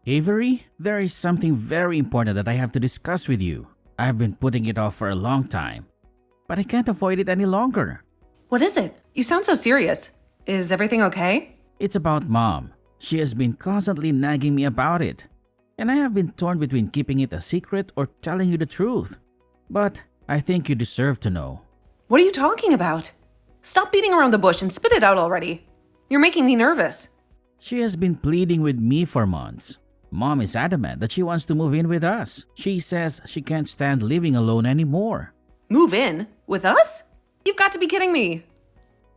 Avery, there is something very important that I have to discuss with you. I've been putting it off for a long time, but I can't avoid it any longer. What is it? You sound so serious. Is everything okay? It's about Mom. She has been constantly nagging me about it, and I have been torn between keeping it a secret or telling you the truth. But I think you deserve to know. What are you talking about? Stop beating around the bush and spit it out already. You're making me nervous. She has been pleading with me for months. Mom is adamant that she wants to move in with us. She says she can't stand living alone anymore. Move in? With us? You've got to be kidding me.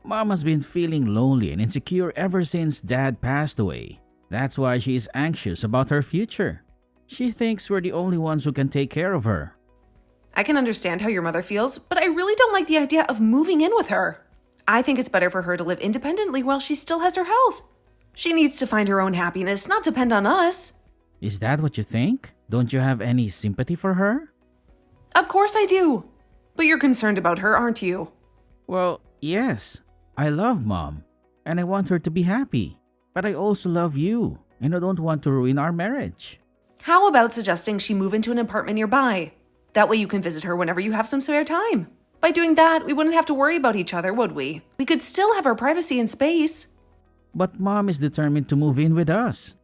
Mom has been feeling lonely and insecure ever since Dad passed away. That's why she is anxious about her future. She thinks we're the only ones who can take care of her. I can understand how your mother feels, but I really don't like the idea of moving in with her. I think it's better for her to live independently while she still has her health. She needs to find her own happiness, not depend on us. Is that what you think? Don't you have any sympathy for her? Of course I do. But you're concerned about her, aren't you? Well, yes. I love Mom, and I want her to be happy. But I also love you, and I don't want to ruin our marriage. How about suggesting she move into an apartment nearby? That way you can visit her whenever you have some spare time. By doing that, we wouldn't have to worry about each other, would we? We could still have our privacy and space. But Mom is determined to move in with us.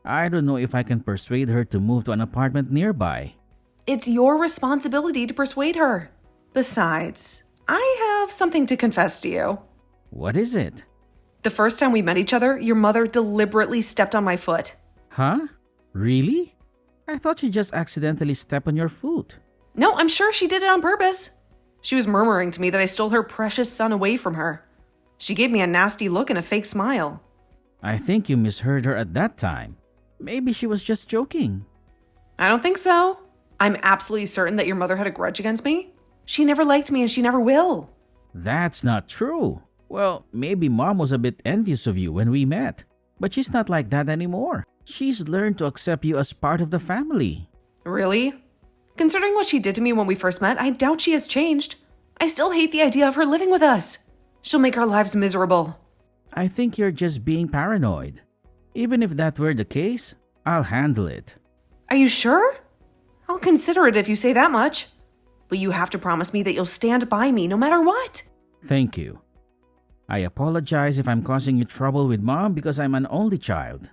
I don't know if I can persuade her to move to an apartment nearby. It's your responsibility to persuade her. Besides, I have something to confess to you. What is it? The first time we met each other, your mother deliberately stepped on my foot. Huh? Really? I thought she just accidentally stepped on your foot. No, I'm sure she did it on purpose. She was murmuring to me that I stole her precious son away from her. She gave me a nasty look and a fake smile. I think you misheard her at that time. Maybe she was just joking. I don't think so. I'm absolutely certain that your mother had a grudge against me. She never liked me and she never will. That's not true. Well, maybe Mom was a bit envious of you when we met. But she's not like that anymore. She's learned to accept you as part of the family. Really? Considering what she did to me when we first met, I doubt she has changed. I still hate the idea of her living with us. She'll make our lives miserable. I think you're just being paranoid. Even if that were the case, I'll handle it. Are you sure? I'll consider it if you say that much. But you have to promise me that you'll stand by me no matter what. Thank you. I apologize if I'm causing you trouble with Mom because I'm an only child.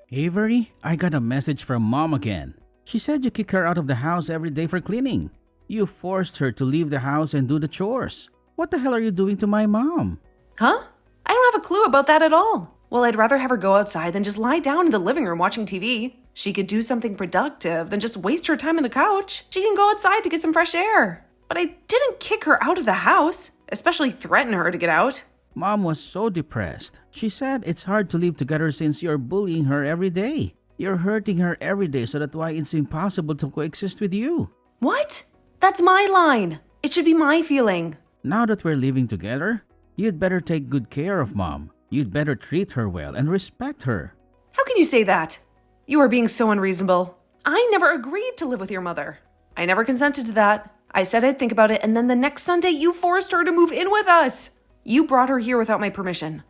Avery, I got a message from Mom again. She said you kick her out of the house every day for cleaning. You forced her to leave the house and do the chores. What the hell are you doing to my mom? Huh? I don't have a clue about that at all. Well, I'd rather have her go outside than just lie down in the living room watching TV. She could do something productive than just waste her time on the couch. She can go outside to get some fresh air. But I didn't kick her out of the house, especially threaten her to get out. Mom was so depressed. She said it's hard to live together since you're bullying her every day. You're hurting her every day, so that's why it's impossible to coexist with you. What? That's my line. It should be my feeling. Now that we're living together, you'd better take good care of Mom. You'd better treat her well and respect her. How can you say that? You are being so unreasonable. I never agreed to live with your mother. I never consented to that. I said I'd think about it, and then the next Sunday you forced her to move in with us. You brought her here without my permission.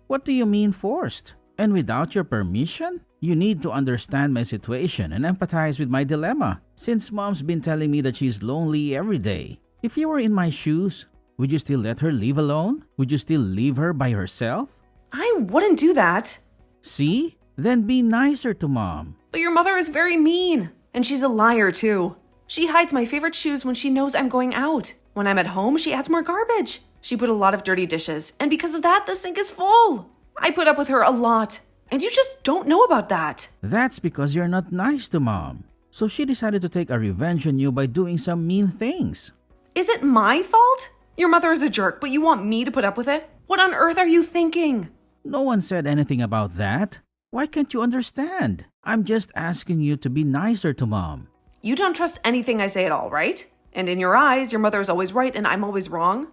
What do you mean forced? And without your permission? You need to understand my situation and empathize with my dilemma, since Mom's been telling me that she's lonely every day. If you were in my shoes, would you still let her live alone? Would you still leave her by herself? I wouldn't do that. See? Then be nicer to Mom. But your mother is very mean, and she's a liar too. She hides my favorite shoes when she knows I'm going out. When I'm at home, she adds more garbage. She put a lot of dirty dishes, and because of that, the sink is full. I put up with her a lot, and you just don't know about that. That's because you're not nice to Mom. So she decided to take a revenge on you by doing some mean things. Is it my fault? Your mother is a jerk, but you want me to put up with it? What on earth are you thinking? No one said anything about that. Why can't you understand? I'm just asking you to be nicer to Mom. You don't trust anything I say at all, right? And in your eyes, your mother is always right and I'm always wrong?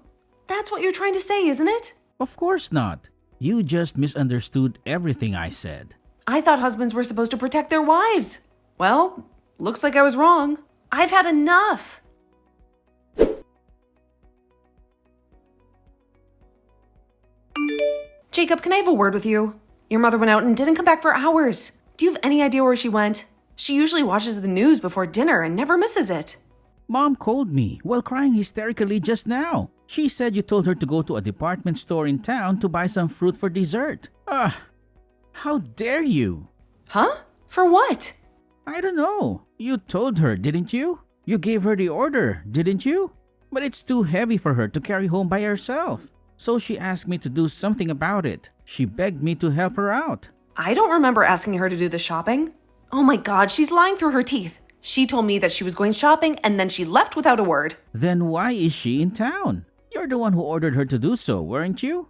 That's what you're trying to say, isn't it? Of course not. You just misunderstood everything I said. I thought husbands were supposed to protect their wives. Well, looks like I was wrong. I've had enough. Jacob, can I have a word with you? Your mother went out and didn't come back for hours. Do you have any idea where she went? She usually watches the news before dinner and never misses it. Mom called me while crying hysterically just now. She said you told her to go to a department store in town to buy some fruit for dessert. How dare you? Huh? For what? I don't know. You told her, didn't you? You gave her the order, didn't you? But it's too heavy for her to carry home by herself. So she asked me to do something about it. She begged me to help her out. I don't remember asking her to do the shopping. Oh my God, she's lying through her teeth. She told me that she was going shopping and then she left without a word. Then why is she in town? You're the one who ordered her to do so, weren't you?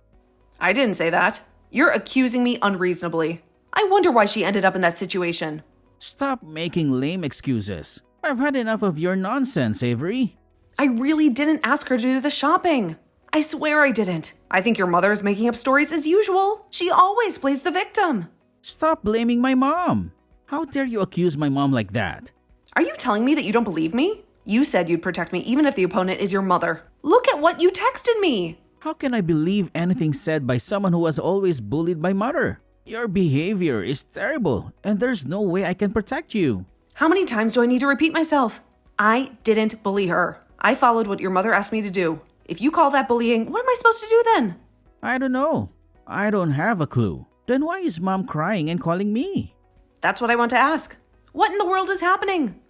I didn't say that. You're accusing me unreasonably. I wonder why she ended up in that situation. Stop making lame excuses. I've had enough of your nonsense, Avery. I really didn't ask her to do the shopping. I swear I didn't. I think your mother is making up stories as usual. She always plays the victim. Stop blaming my mom. How dare you accuse my mom like that? Are you telling me that you don't believe me? You said you'd protect me even if the opponent is your mother. Look at what you texted me. How can I believe anything said by someone who was always bullied by mother? Your behavior is terrible and there's no way I can protect you. How many times do I need to repeat myself? I didn't bully her. I followed what your mother asked me to do. If you call that bullying, what am I supposed to do then? I don't know. I don't have a clue. Then why is mom crying and calling me? That's what I want to ask. What in the world is happening?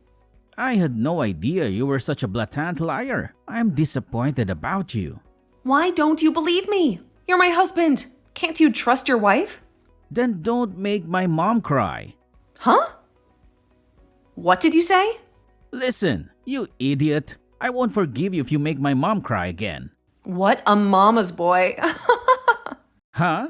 I had no idea you were such a blatant liar. I'm disappointed about you. Why don't you believe me? You're my husband. Can't you trust your wife? Then don't make my mom cry. Huh? What did you say? Listen, you idiot. I won't forgive you if you make my mom cry again. What a mama's boy. Huh?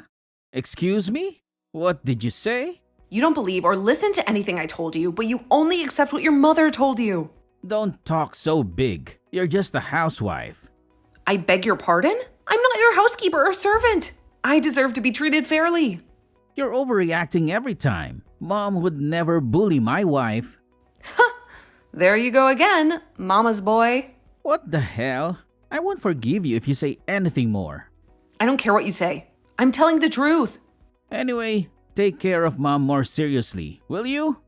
Excuse me? What did you say? You don't believe or listen to anything I told you, but you only accept what your mother told you. Don't talk so big. You're just a housewife. I beg your pardon? I'm not your housekeeper or servant. I deserve to be treated fairly. You're overreacting every time. Mom would never bully my wife. There you go again, mama's boy. What the hell? I won't forgive you if you say anything more. I don't care what you say. I'm telling the truth. Anyway, take care of mom more seriously, will you?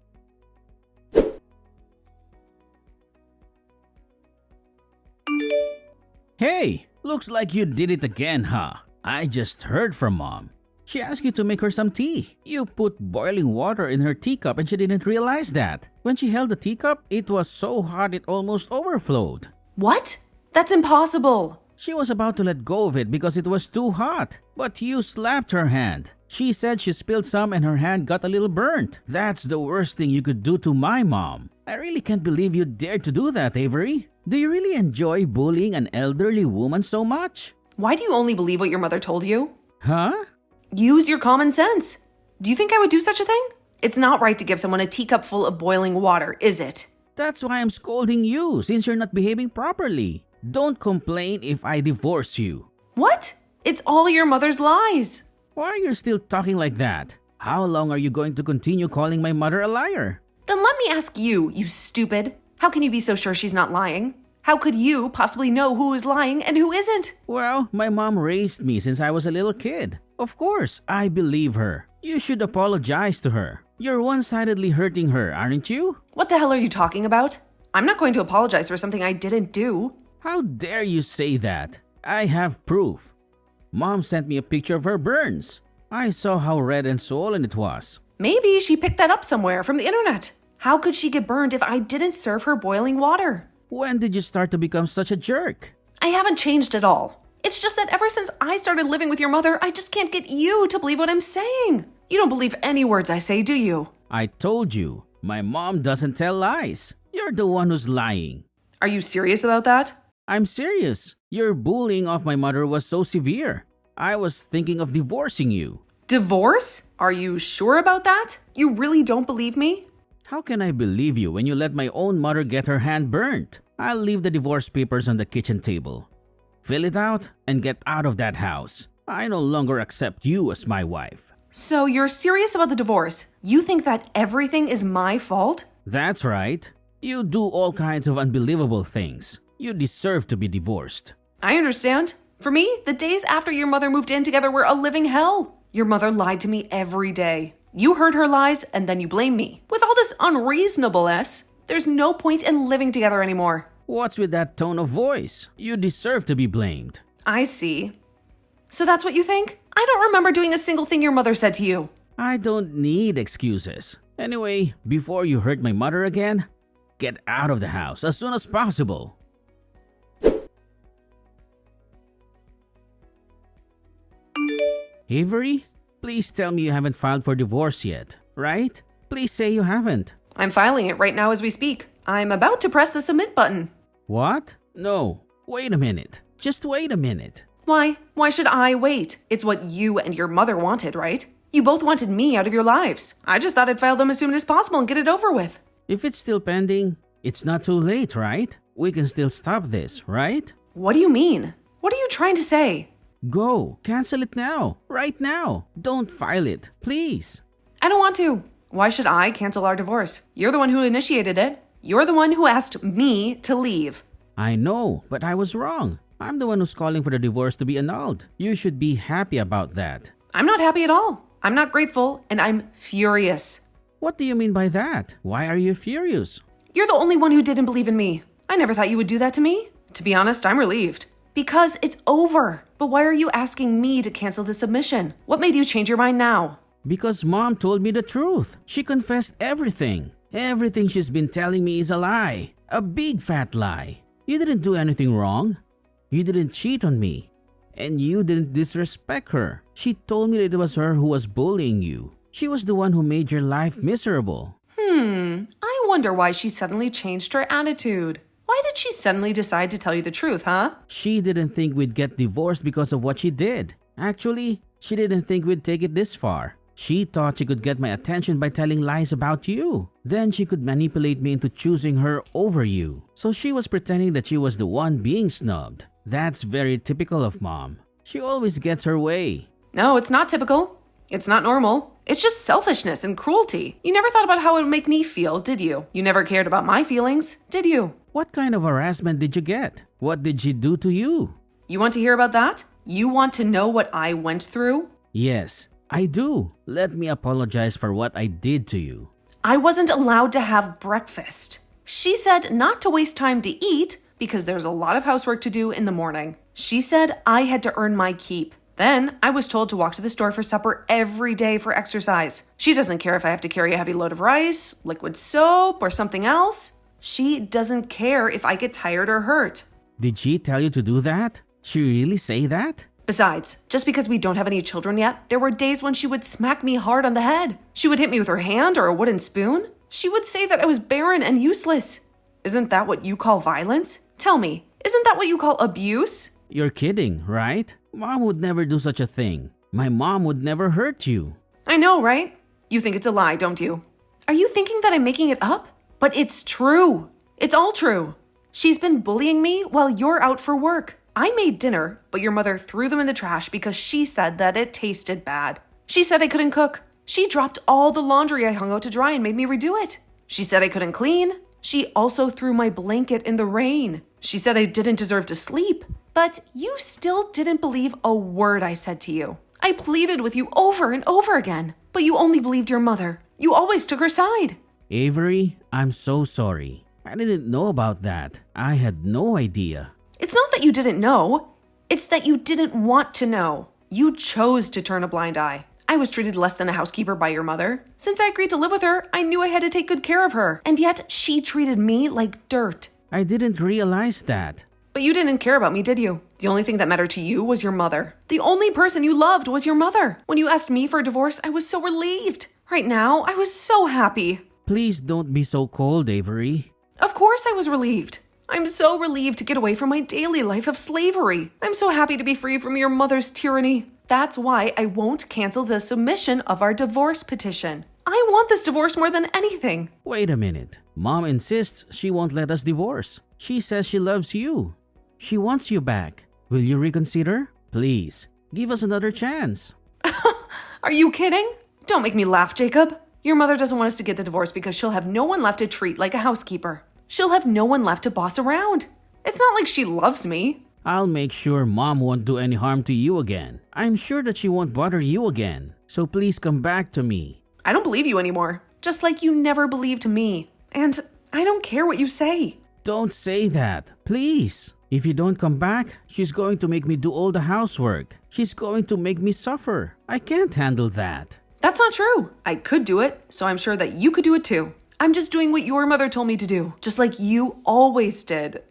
Hey, looks like you did it again, huh? I just heard from mom. She asked you to make her some tea. You put boiling water in her teacup and she didn't realize that. When she held the teacup, it was so hot it almost overflowed. What? That's impossible. She was about to let go of it because it was too hot, but you slapped her hand. She said she spilled some and her hand got a little burnt. That's the worst thing you could do to my mom. I really can't believe you dared to do that, Avery. Do you really enjoy bullying an elderly woman so much? Why do you only believe what your mother told you? Huh? Use your common sense. Do you think I would do such a thing? It's not right to give someone a teacup full of boiling water, is it? That's why I'm scolding you since you're not behaving properly. Don't complain if I divorce you. What? It's all your mother's lies. Why are you still talking like that? How long are you going to continue calling my mother a liar? Then let me ask you, you stupid. How can you be so sure she's not lying? How could you possibly know who is lying and who isn't? Well, my mom raised me since I was a little kid. Of course, I believe her. You should apologize to her. You're one-sidedly hurting her, aren't you? What the hell are you talking about? I'm not going to apologize for something I didn't do. How dare you say that? I have proof. Mom sent me a picture of her burns. I saw how red and swollen it was. Maybe she picked that up somewhere from the internet. How could she get burned if I didn't serve her boiling water? When did you start to become such a jerk? I haven't changed at all. It's just that ever since I started living with your mother, I just can't get you to believe what I'm saying. You don't believe any words I say, do you? I told you, my mom doesn't tell lies. You're the one who's lying. Are you serious about that? I'm serious. Your bullying of my mother was so severe. I was thinking of divorcing you. Divorce? Are you sure about that? You really don't believe me? How can I believe you when you let my own mother get her hand burnt? I'll leave the divorce papers on the kitchen table. Fill it out and get out of that house. I no longer accept you as my wife. So you're serious about the divorce? You think that everything is my fault? That's right. You do all kinds of unbelievable things. You deserve to be divorced. I understand. For me, the days after your mother moved in together were a living hell. Your mother lied to me every day. You heard her lies and then you blame me. With all this unreasonableness, there's no point in living together anymore. What's with that tone of voice? You deserve to be blamed. I see. So that's what you think? I don't remember doing a single thing your mother said to you. I don't need excuses. Anyway, before you hurt my mother again, get out of the house as soon as possible. Avery, please tell me you haven't filed for divorce yet, right? Please say you haven't. I'm filing it right now as we speak. I'm about to press the submit button. What? No. Wait a minute. Just wait a minute. Why? Why should I wait? It's what you and your mother wanted, right? You both wanted me out of your lives. I just thought I'd file them as soon as possible and get it over with. If it's still pending, it's not too late, right? We can still stop this, right? What do you mean? What are you trying to say? Go. Cancel it now. Right now. Don't file it. Please. I don't want to. Why should I cancel our divorce? You're the one who initiated it. You're the one who asked me to leave. I know, but I was wrong. I'm the one who's calling for the divorce to be annulled. You should be happy about that. I'm not happy at all. I'm not grateful, and I'm furious. What do you mean by that? Why are you furious? You're the only one who didn't believe in me. I never thought you would do that to me. To be honest, I'm relieved. Because it's over. But why are you asking me to cancel the submission? What made you change your mind now? Because Mom told me the truth. She confessed everything. Everything she's been telling me is a lie. A big fat lie. You didn't do anything wrong. You didn't cheat on me. And you didn't disrespect her. She told me that it was her who was bullying you. She was the one who made your life miserable. I wonder why she suddenly changed her attitude. Why did she suddenly decide to tell you the truth, huh? She didn't think we'd get divorced because of what she did. Actually, she didn't think we'd take it this far. She thought she could get my attention by telling lies about you. Then she could manipulate me into choosing her over you. So she was pretending that she was the one being snubbed. That's very typical of Mom. She always gets her way. No, it's not typical. It's not normal. It's just selfishness and cruelty. You never thought about how it would make me feel, did you? You never cared about my feelings, did you? What kind of harassment did you get? What did she do to you? You want to hear about that? You want to know what I went through? Yes, I do. Let me apologize for what I did to you. I wasn't allowed to have breakfast. She said not to waste time to eat because there's a lot of housework to do in the morning. She said I had to earn my keep. Then I was told to walk to the store for supper every day for exercise. She doesn't care if I have to carry a heavy load of rice, liquid soap, or something else. She doesn't care if I get tired or hurt. Did she tell you to do that? She really say that? Besides, just because we don't have any children yet, there were days when she would smack me hard on the head. She would hit me with her hand or a wooden spoon. She would say that I was barren and useless. Isn't that what you call violence? Tell me, isn't that what you call abuse? You're kidding, right? Mom would never do such a thing. My mom would never hurt you. I know, right? You think it's a lie, don't you? Are you thinking that I'm making it up? But it's true. It's all true. She's been bullying me while you're out for work. I made dinner, but your mother threw them in the trash because she said that it tasted bad. She said I couldn't cook. She dropped all the laundry I hung out to dry and made me redo it. She said I couldn't clean. She also threw my blanket in the rain. She said I didn't deserve to sleep. But you still didn't believe a word I said to you. I pleaded with you over and over again, but you only believed your mother. You always took her side. Avery, I'm so sorry. I didn't know about that. I had no idea. It's not that you didn't know. It's that you didn't want to know. You chose to turn a blind eye. I was treated less than a housekeeper by your mother. Since I agreed to live with her, I knew I had to take good care of her. And yet she treated me like dirt. I didn't realize that. But you didn't care about me, did you? The only thing that mattered to you was your mother. The only person you loved was your mother. When you asked me for a divorce, I was so relieved. Right now, I was so happy. Please don't be so cold, Avery. Of course I was relieved. I'm so relieved to get away from my daily life of slavery. I'm so happy to be free from your mother's tyranny. That's why I won't cancel the submission of our divorce petition. I want this divorce more than anything. Wait a minute. Mom insists she won't let us divorce. She says she loves you. She wants you back. Will you reconsider? Please, give us another chance. Are you kidding? Don't make me laugh, Jacob. Your mother doesn't want us to get the divorce because she'll have no one left to treat like a housekeeper. She'll have no one left to boss around. It's not like she loves me. I'll make sure Mom won't do any harm to you again. I'm sure that she won't bother you again. So please come back to me. I don't believe you anymore, just like you never believed me. And I don't care what you say. Don't say that, please. If you don't come back, she's going to make me do all the housework. She's going to make me suffer. I can't handle that. That's not true. I could do it, so I'm sure that you could do it too. I'm just doing what your mother told me to do, just like you always did.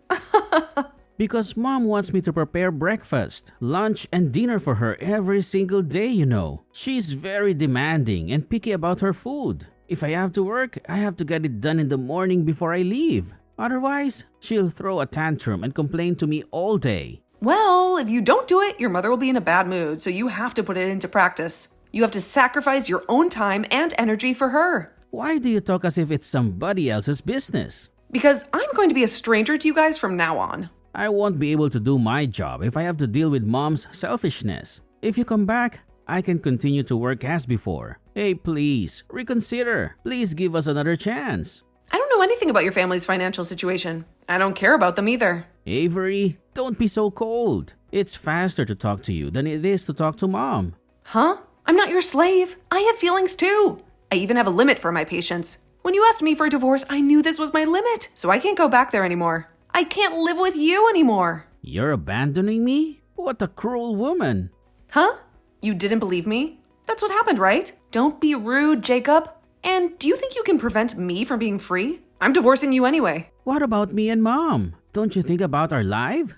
Because Mom wants me to prepare breakfast, lunch, and dinner for her every single day, you know. She's very demanding and picky about her food. If I have to work, I have to get it done in the morning before I leave. Otherwise, she'll throw a tantrum and complain to me all day. Well, if you don't do it, your mother will be in a bad mood, so you have to put it into practice. You have to sacrifice your own time and energy for her. Why do you talk as if it's somebody else's business? Because I'm going to be a stranger to you guys from now on. I won't be able to do my job if I have to deal with Mom's selfishness. If you come back, I can continue to work as before. Hey, please, reconsider. Please give us another chance. I don't know anything about your family's financial situation. I don't care about them either. Avery, don't be so cold. It's faster to talk to you than it is to talk to Mom. Huh? I'm not your slave. I have feelings too. I even have a limit for my patience. When you asked me for a divorce, I knew this was my limit, so I can't go back there anymore. I can't live with you anymore. You're abandoning me? What a cruel woman. Huh? You didn't believe me? That's what happened, right? Don't be rude, Jacob. And do you think you can prevent me from being free? I'm divorcing you anyway. What about me and Mom? Don't you think about our life?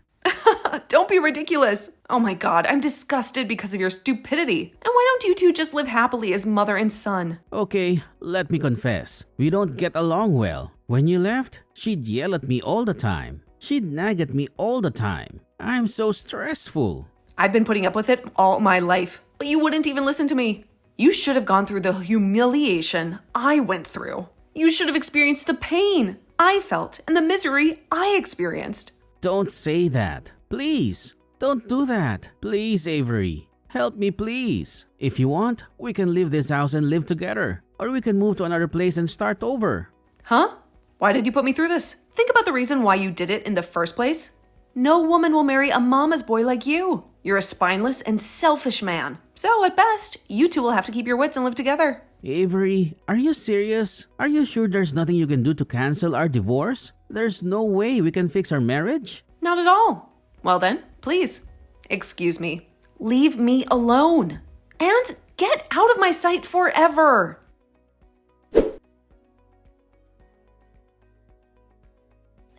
Don't be ridiculous. Oh my God, I'm disgusted because of your stupidity. And why don't you two just live happily as mother and son? Okay, let me confess. We don't get along well. When you left, she'd yell at me all the time. She'd nag at me all the time. I'm so stressful. I've been putting up with it all my life, but you wouldn't even listen to me. You should have gone through the humiliation I went through. You should have experienced the pain I felt and the misery I experienced. Don't say that. Please, don't do that. Please, Avery. Help me, please. If you want, we can leave this house and live together. Or we can move to another place and start over. Huh? Why did you put me through this? Think about the reason why you did it in the first place. No woman will marry a mama's boy like you. You're a spineless and selfish man. So at best, you two will have to keep your wits and live together. Avery, are you serious? Are you sure there's nothing you can do to cancel our divorce? There's no way we can fix our marriage? Not at all. Well then, please, excuse me. Leave me alone. And get out of my sight forever.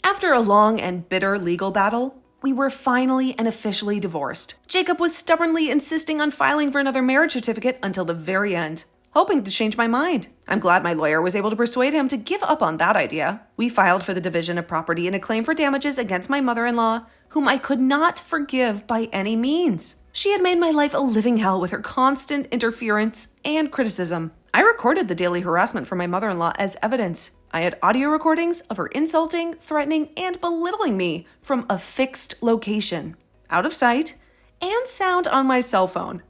After a long and bitter legal battle, we were finally and officially divorced. Jacob was stubbornly insisting on filing for another marriage certificate until the very end, hoping to change my mind. I'm glad my lawyer was able to persuade him to give up on that idea. We filed for the division of property and a claim for damages against my mother-in-law, whom I could not forgive by any means. She had made my life a living hell with her constant interference and criticism. I recorded the daily harassment from my mother-in-law as evidence. I had audio recordings of her insulting, threatening, and belittling me from a fixed location, out of sight, and sound on my cell phone,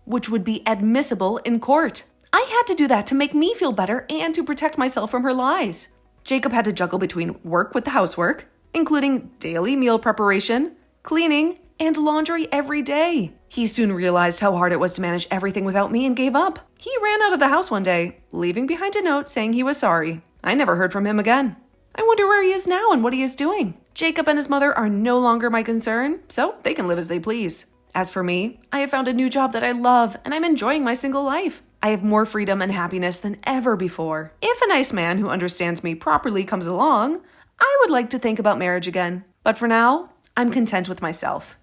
which would be admissible in court. I had to do that to make me feel better and to protect myself from her lies. Jacob had to juggle between work with the housework, including daily meal preparation, cleaning, and laundry every day. He soon realized how hard it was to manage everything without me and gave up. He ran out of the house one day, leaving behind a note saying he was sorry. I never heard from him again. I wonder where he is now and what he is doing. Jacob and his mother are no longer my concern, so they can live as they please. As for me, I have found a new job that I love, and I'm enjoying my single life. I have more freedom and happiness than ever before. If a nice man who understands me properly comes along, I would like to think about marriage again. But for now, I'm content with myself.